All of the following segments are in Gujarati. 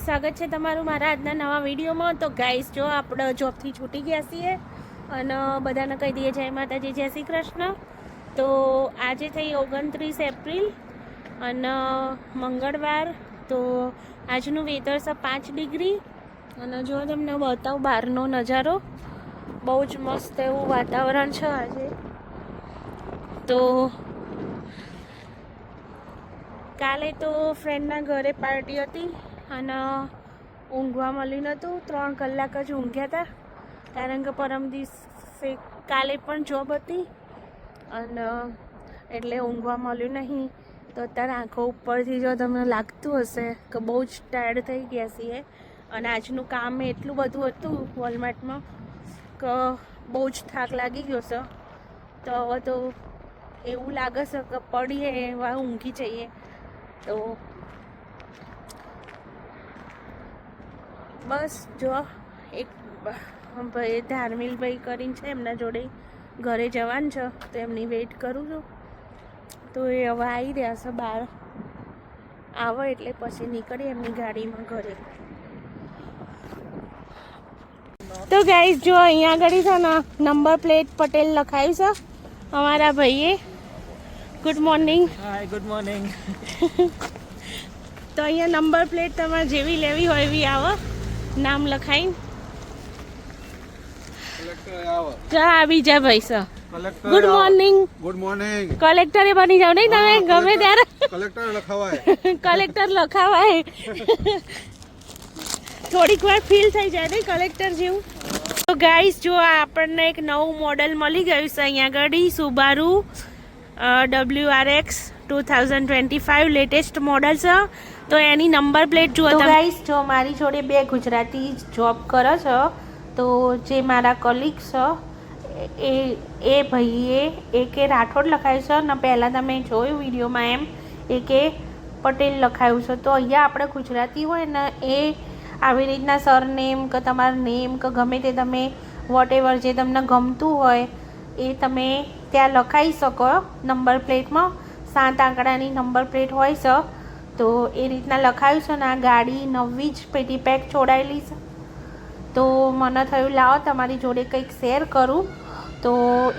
સ્વાગત છે તમારું મારા આજના નવા વિડીયોમાં. તો ગાઈસ જો આપણે જોબથી છૂટી ગયા છીએ અને બધાને કહી દઈએ જય માતાજી, જય શ્રી કૃષ્ણ. તો આજે થઈ 29 એપ્રિલ અને મંગળવાર. તો આજનું વેધર છે 5 ડિગ્રી અને જો તમને બતાવું બહારનો નજારો, બહુ જ મસ્ત એવું વાતાવરણ છે આજે. તો કાલે તો ફ્રેન્ડના ઘરે પાર્ટી હતી અને ઊંઘવા મળ્યું નહોતું. 3 કલાક જ ઊંઘ્યા હતા કારણ કે પરમ દિવસે કાલે પણ જોબ હતી અને એટલે ઊંઘવા મળ્યું નહીં. તો અત્યારે આંખો ઉપરથી જો તમને લાગતું હશે કે બહુ જ ટાયર્ડ થઈ ગયા છીએ અને આજનું કામ એટલું બધું હતું વોલમાર્ટમાં કે બહુ જ થાક લાગી ગયો છે. તો હવે તો એવું લાગે છે કે પડીએ એવા ઊંઘી જઈએ. તો બસ જો એક ભાઈ ધાર્મિલભાઈ કરીને છે, એમના જોડે ઘરે જવાનું છે તો એમની વેઇટ કરું છું. તો એ હવે આવી રહ્યા છે, બહાર આવે એટલે પછી નીકળીએ એમની ગાડીમાં ઘરે. તો ગાઈસ જો અહીંયા આગળ છે ને નંબર પ્લેટ પટેલ લખાયું છે અમારા ભાઈએ. Good morning. Hi, good morning. તો અહીંયા નંબર પ્લેટ તમારે જેવી લેવી હોય એવી આવે, નામ લખાઈને. જા બીજા ભાઈ છે. Good morning. Good morning. કલેક્ટરે બની જાવ નહીં તમે ગમે ત્યારે. કલેક્ટર લખાવાય. કલેક્ટર લખાવાય. થોડીક વાર ફીલ થઈ જાય નહીં કલેક્ટર જેવું. તો ગાઈસ જો આપણને એક નવું મોડલ મળી ગયું છે અહીંયા આગળ, સુબારુ WRX 2025 લેટેસ્ટ મોડલ છે. તો એની નંબર પ્લેટ જુઓ. તો ગાઈસ જો મારી જોડે 2 ગુજરાતી જોબ કરે છે. તો જે મારા કલીગ છે એ ભાઈએ એકે રાઠોડ લખાયું છે અને પહેલાં તમે જોયું વિડીયોમાં એમ એકે પટેલ લખાયું છે. તો અહીંયા આપણે ગુજરાતી હોય ને એ આવી રીતના સરનેમ કે તમારું નેમ કે ગમે તે તમે વોટેવર જે તમને ગમતું હોય એ તમે ત્યાં લખાવી શકો નંબર પ્લેટમાં. 7 આંકડાની નંબર પ્લેટ હોય છે તો એ રીતના લખાયું છે ને આ ગાડી નવી જ પેટી પેક છોડાયેલી છે. તો મને થયું લાવો તમારી જોડે કંઈક શેર કરું, તો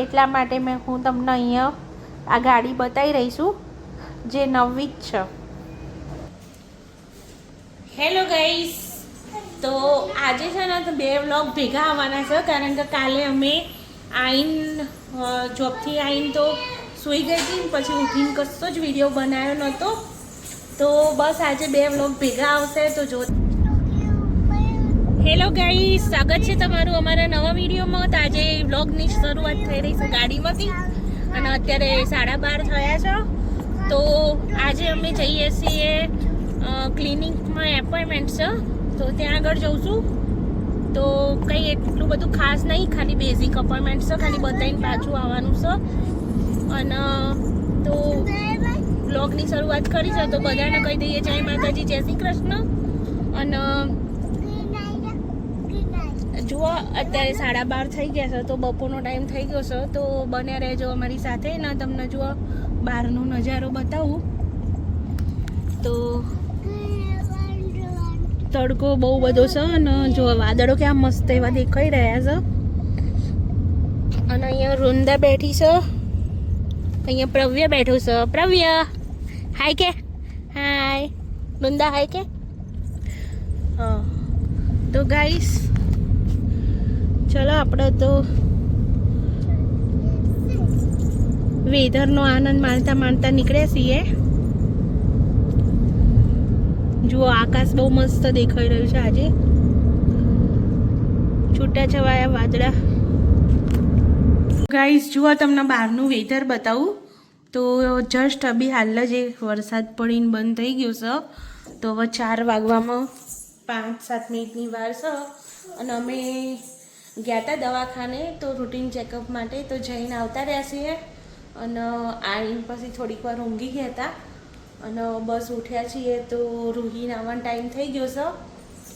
એટલા માટે હું તમને અહીંયા આ ગાડી બતાવી રહી છું જે નવી જ છે. હેલો ગાઈસ, તો આજે છે ને તો 2 વ્લોગ ભેગા આવવાના છે કારણ કે કાલે અમે આવીને જોબથી આવીને તો સૂઈ ગઈ હતી, પછી ઉઠીને કશો જ વિડીયો બનાવ્યો નહોતો. તો બસ આજે 2 વ્લોગ ભેગા આવશે. તો જો હેલો ગાઈસ, સ્વાગત છે તમારું અમારા નવા વિડીયોમાં. તો આજે વ્લોગની શરૂઆત થઈ રહી છે ગાડીમાંથી અને અત્યારે 12:30 થયા છે. તો આજે અમે જઈએ છીએ ક્લિનિકમાં, એપોઇન્ટમેન્ટ છે તો ત્યાં આગળ જઉં છું. તો કંઈ એટલું બધું ખાસ નહીં, ખાલી બેઝિક અપોઇન્ટમેન્ટ છે, ખાલી બતાવીને પાછું આવવાનું છે. અને તો વ્લોગની શરૂઆત કરી છે તો બધાને કહી દઈએ જય માતાજી, જય શ્રી કૃષ્ણ. અને જુઓ અત્યારે 12:30 થઈ ગયા છે તો બપોરનો ટાઈમ થઈ ગયો છે. તો બન્યા રહેજો અમારી સાથે ને તમને જુઓ બહારનો નજારો બતાવું. તો તડકો બહુ બધો છે અને જો વાદળો ક્યાં મસ્ત એવા દેખાઈ રહ્યા છે. અને અહીંયા વૃંદા બેઠી છે, અહીંયા પ્રવ્ય બેઠું છે. પ્રવ્ય હાય કે હાય. વૃંદા હાય કે. હા તો ગાઈસ ચલો આપણે તો વેધરનો આનંદ માણતા માણતા નીકળ્યા છીએ. જુઓ આકાશ બહુ મસ્ત દેખાઈ રહ્યું છે આજે, છૂટાછવાયા વાદળા. ગાઈસ જુઓ તમને બહારનું વેધર બતાવું. તો જસ્ટ અભી હાલ જ વરસાદ પડીને બંધ થઈ ગયો છે. તો હવે 4 વાગવામાં 5-7 મિનિટની વાર છે અને અમે ગયા હતા દવાખાને તો રૂટીન ચેકઅપ માટે. તો જઈને આવતા રહ્યા છીએ અને આવીને પછી થોડીક વાર ઊંઘી ગયા હતા અને બસ ઉઠ્યા છીએ. તો રૂહીને આવવાનો ટાઈમ થઈ ગયો છે.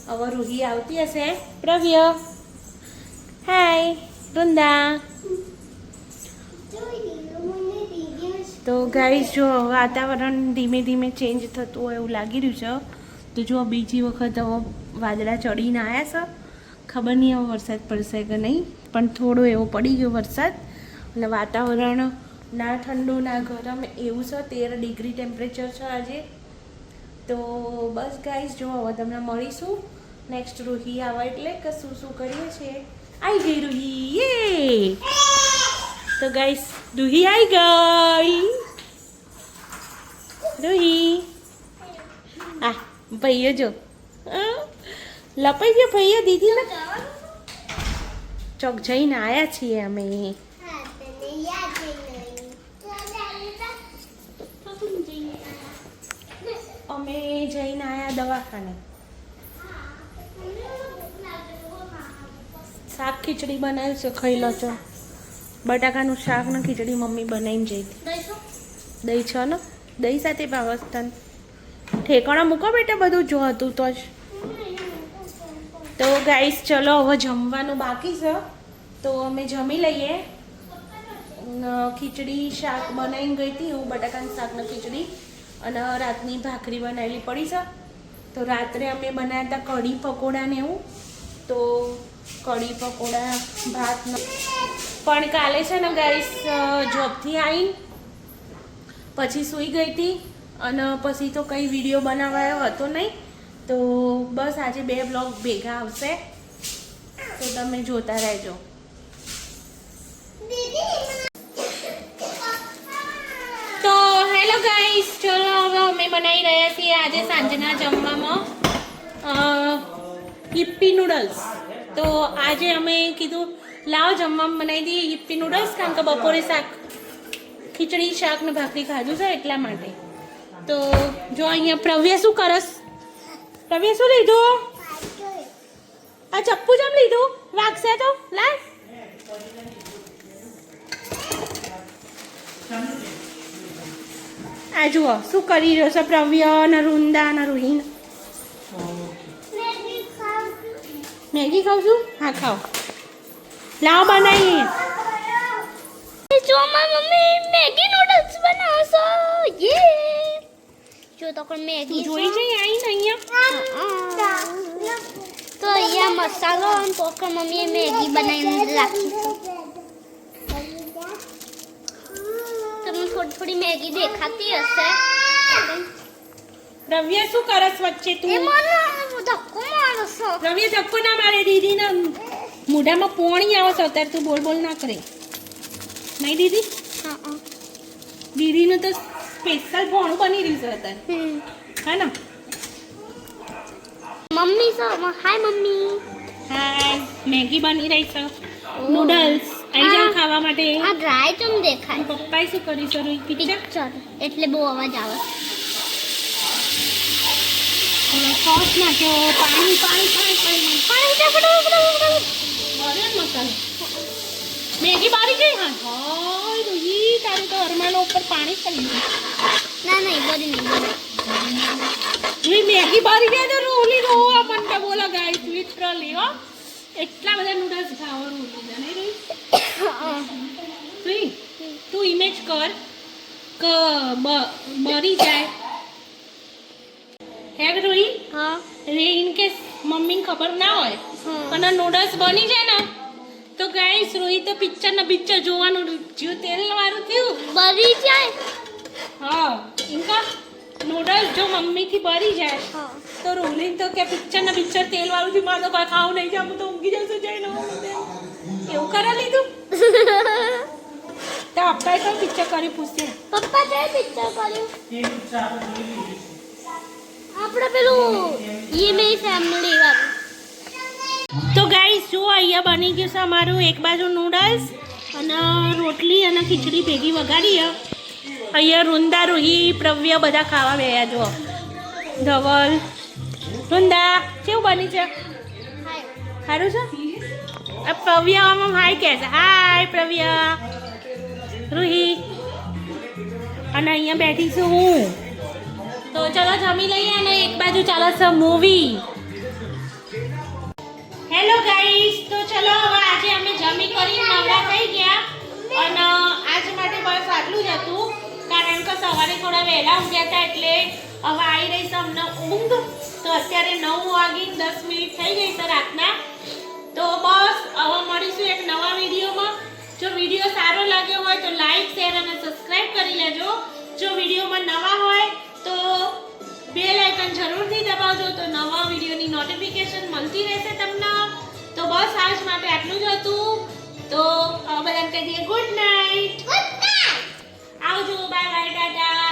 હવે રૂહી આવતી હશે. પ્રવ્ય હાય. વૃંદા. તો ગાઈસ જો વાતાવરણ ધીમે ધીમે ચેન્જ થતું હોય એવું લાગી રહ્યું છે. તો જો બીજી વખત હવે વાદળા ચડીને આવ્યા છે. ખબર નહીં હવે વરસાદ પડશે કે નહીં, પણ થોડો એવો પડી ગયો વરસાદ. અને વાતાવરણ ના ઠંડુ ના ગરમ એવું છે. 13 ડિગ્રી ટેમ્પરેચર છે આજે. તો બસ ગાઈસ, જો હવે તમને મળીશું નેક્સ્ટ રૂહી આવે એટલે કે શું કરીએ છીએ. આવી ગઈ રૂહી, યે! તો ગાઈસ, રૂહી આવી ગઈ. રૂહી આ ભાઈઓ જો લપાઈ ગયો ભાઈઓ દીદીને. ચોક જઈને આવ્યા છીએ અમે. અમે જઈને આવ્યા દવાખાને. શાક ખીચડી બનાવ્યું છે, ખાઈ લો છો. બટાકાનું શાક ને ખીચડી મમ્મી બનાવીને જઈ હતી. દહીં છે ને, દહીં સાથે ભાવસ્થાન ઠેકાણા મૂકો બેટા, બધું જો હતું તો જ. તો ગાઈસ ચલો, હવે જમવાનું બાકી છે તો અમે જમી લઈએ. ખીચડી શાક બનાવીને ગઈ હતી હું, બટાકાનું શાક ને ખીચડી, અને રાતની ભાખરી બનાવેલી પડી છે. તો રાત્રે અમે બનાવ્યા હતા કઢી પકોડા ને એવું. તો કઢી પકોડા ભાત પણ કાલે છે ને ગાઈસ જોબથી આવીને પછી સૂઈ ગઈ હતી અને પછી તો કંઈ વિડીયો બનાવાયો હતો નહીં. તો બસ આજે 2 બ્લોગ ભેગા આવશે, તો તમે જોતા રહેજો. તો હેલો ગાઈસ, ચલો હવે અમે બનાવી રહ્યા છીએ આજે સાંજના જમવામાં યિપ્પી નૂડલ્સ. તો આજે અમે કીધું લાવ જમવામાં બનાવી દઈએ યિપ્પી નૂડલ્સ, કારણ કે બપોરે ખીચડી શાક ને ભાખરી ખાધું છે એટલા માટે. તો જો અહીંયા પ્રવ્ય શું કરસ? પ્રવ્ય શું લીધું? આ ચપ્પુ જમ લીધું? વાગશે તો લાય. આ જુઓ શું કરી રહ્યો છે પ્રવ્ય ને રૂંદા ને રૂહીન. મેગી ખાવ છું? હા ખાઓ, લાવ બનાવીએ. જો મમ્મી મેગી નૂડલ્સ બનાવશો. યે! જો તો કોણ મેગી જોઈ જઈ આવીને અહીંયા. તો અહીંયા મસાલો અને પોકર મમ્મીએ મેગી બનાવીને રાખી છે. તમને થોડી મેગી દેખાતી હશે. રવ્ય શું કરસ વચ્ચે તું? એ મને ધક્કો મારશો. રવ્ય ધક્કો ના મારે, દીદીને મોઢામાં પોણી આવે છે અત્યારે. તું બોલ ના કરે નહીં દીદી. દીદીનું તો સ્પેશિયલ ભોણું બની રહ્યું છે અત્યારે, હા ને? Mummy hi mummy. હા, મેગી બની રહી છે, નૂડલ્સ આવી જાવ ખાવા માટે. આ ડ્રાય ચમ દેખાય. પપ્પાએ શું કર્યું છે રોઈ? પિક્ચર એટલે બહુ અવાજ આવે. સોસ નાખ્યો, પાણી મસાલો. મેગી બારી ગઈ. હા હાય રોહી, તારું તો અરમાનો ઉપર પાણી કરી દીધું. ના બધી નહીં મેગી બારી ગયા તો રોલી રોવા મને બોલા ગાઈસ, લિટરલી હો. એટલા બધા નૂડલ્સ ખાવા રોલી નહીં રોઈ. તું ઇમેજ કર કે બરી જાય હે રોઈ. હા રે ઇન કેસ મમ્મીને ખબર ના હોય અને નૂડલ્સ બની જાય ને તો ગાઈસ રોઈ તો પિક્ચર જોવાનું જીવ તેલ વાળું થયું બરી જાય. હા, ઇનકા નૂડલ્સ જો મમ્મીથી બરી જાય તો રોલી તો કે પિક્ચર તેલ વાળું થી મારે તો કોઈ ખાવું નહીં છે, હું તો ઊંઘી જશે જઈને. એવું કરા લીધું તો આપણે તો પિક્ચર કરી પૂછીએ. પપ્પા તે પિક્ચર કર્યું આપણે પેલું યે ફેમિલી વાળું. તો ગાઈસ જો અહીંયા બની ગયું છે અમારું એક બાજુ નૂડલ્સ અને રોટલી અને ખીચડી ભેગી વગાડી. અહીંયા રૂંદા રૂહી પ્રવ્ય બધા ખાવા બેયા. જો ધવલ રૂંદા કેવું બની છે? સારું છે. આ પ્રવ્ય આમાં હાય કહે છે. હાય પ્રવ્ય. રૂહી અને અહીંયા બેઠી છું હું. તો ચલો જમી લઈએ અને એક બાજુ ચાલે છે મૂવી. હેલો ગાઈસ, તો ચલો હવે આજે અમે જમી કરીને નવરા થઈ ગયા અને આજ માટે બસ આટલું જ હતું, કારણ કે સવારે થોડા વહેલા ઊંઘ્યા હતા એટલે હવે આવી રહી છે અમને ઊંઘ. તો અત્યારે 9 વાગીને 10 મિનિટ થઈ ગઈ છે રાતના. તો બસ હવે મળીશું એક નવા વિડીયોમાં. જો વિડીયો સારો લાગ્યો હોય તો લાઈક શેર અને સબસ્ક્રાઇબ કરી લેજો. જો વિડીયોમાં નવા હોય તો બેલ આઇકન જરૂરથી દબાવજો તો નવા વિડીયોની નોટિફિકેશન મળતી રહેશે તમને. તો બસ આજ માટે આટલું જ હતું. તો બધાને કહી દઈએ ગુડ નાઇટ. આવજો. Bye bye Tata.